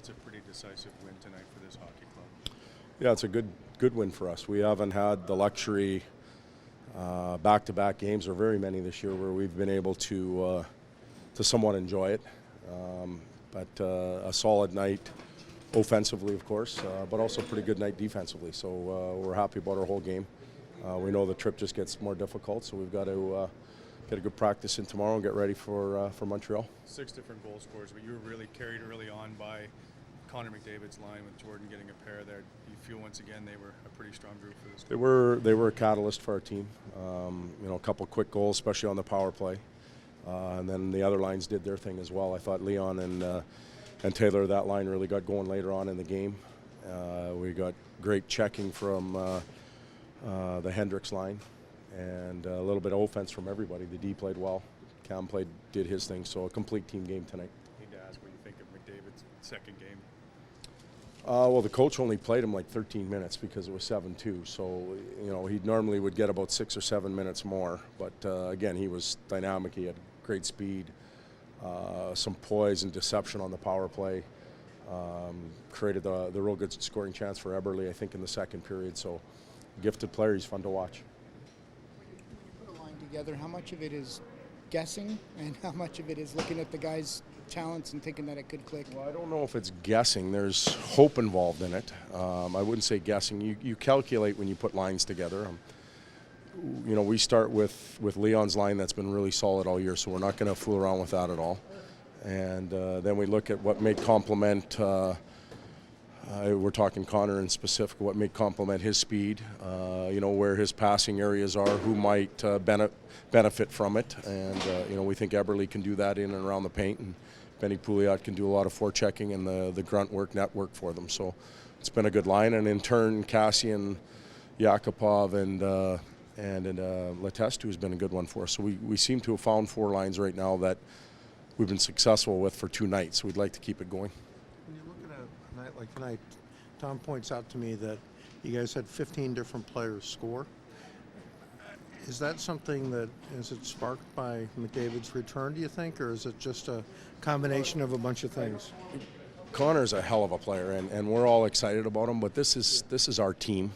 That's a pretty decisive win tonight for this hockey club. Yeah, it's a good win for us. We haven't had the luxury back-to-back games, or very many this year, where we've been able to somewhat enjoy it. But a solid night offensively, of course, but also a pretty good night defensively. So we're happy about our whole game. We know the trip just gets more difficult, so we've got to get a good practice in tomorrow and get ready for Montreal. 6 different goal scorers, but you were really carried early on by Connor McDavid's line with Jordan getting a pair there. Do you feel once again they were a pretty strong group for this game? They were a catalyst for our team. A couple quick goals, especially on the power play. And then the other lines did their thing as well. I thought Leon and Taylor, that line really got going later on in the game. We got great checking from the Hendricks line, and a little bit of offense from everybody. The D played well. Cam did his thing, so a complete team game tonight. I need to ask what you think of McDavid's second game. Well, the coach only played him like 13 minutes because it was 7-2. So, he normally would get about 6 or 7 minutes more. But, again, he was dynamic. He had great speed, some poise and deception on the power play. Created the real good scoring chance for Eberle, I think, in the second period. So, gifted player. He's fun to watch. When you put a line together, how much of it is guessing and how much of it is looking at the guys' talents and thinking that it could click? Well, I don't know if it's guessing. There's hope involved in it. I wouldn't say guessing. You calculate when you put lines together. We start with Leon's line that's been really solid all year, so we're not going to fool around with that at all. And then we look at what may complement, we're talking Connor in specific, what may complement his speed, where his passing areas are, who might benefit from it. And, we think Eberle can do that in and around the paint, and Benny Pouliot can do a lot of forechecking and the grunt work, net work for them. So it's been a good line. And in turn, Kassian, Yakupov, and Letestu has been a good one for us. So we seem to have found 4 lines right now that we've been successful with for 2 nights. We'd like to keep it going. When you look at a night like tonight, Tom points out to me that you guys had 15 different players score. Is that something that, is it sparked by McDavid's return, do you think, or is it just a combination of a bunch of things? Connor's a hell of a player, and we're all excited about him, but this is our team.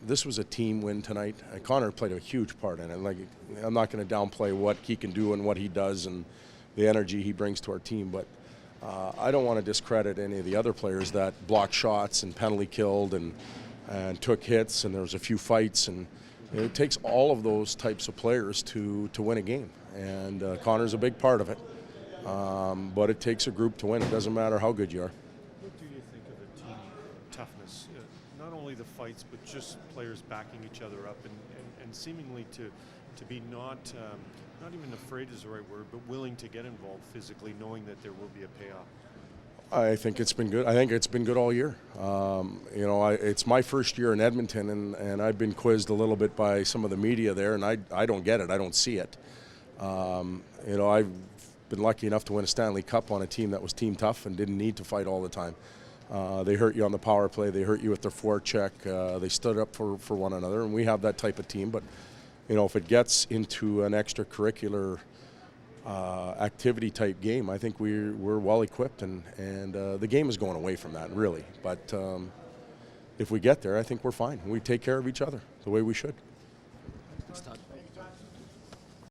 This was a team win tonight. Connor played a huge part in it. I'm not going to downplay what he can do and what he does and the energy he brings to our team, but I don't want to discredit any of the other players that blocked shots and penalty killed and took hits, and there was a few fights, and it takes all of those types of players to win a game, and Connor's a big part of it. But it takes a group to win. It doesn't matter how good you are. What do you think of the team toughness? Not only the fights, but just players backing each other up and seemingly to be not even afraid is the right word, but willing to get involved physically, knowing that there will be a payoff. I think it's been good. I think it's been good all year. It's my first year in Edmonton, and I've been quizzed a little bit by some of the media there, and I don't get it. I don't see it. I've been lucky enough to win a Stanley Cup on a team that was team tough and didn't need to fight all the time. They hurt you on the power play. They hurt you with their forecheck. They stood up for one another, and we have that type of team. But, if it gets into an extracurricular activity type game, I think we're well equipped, and the game is going away from that, really. But if we get there, I think we're fine. We take care of each other the way we should.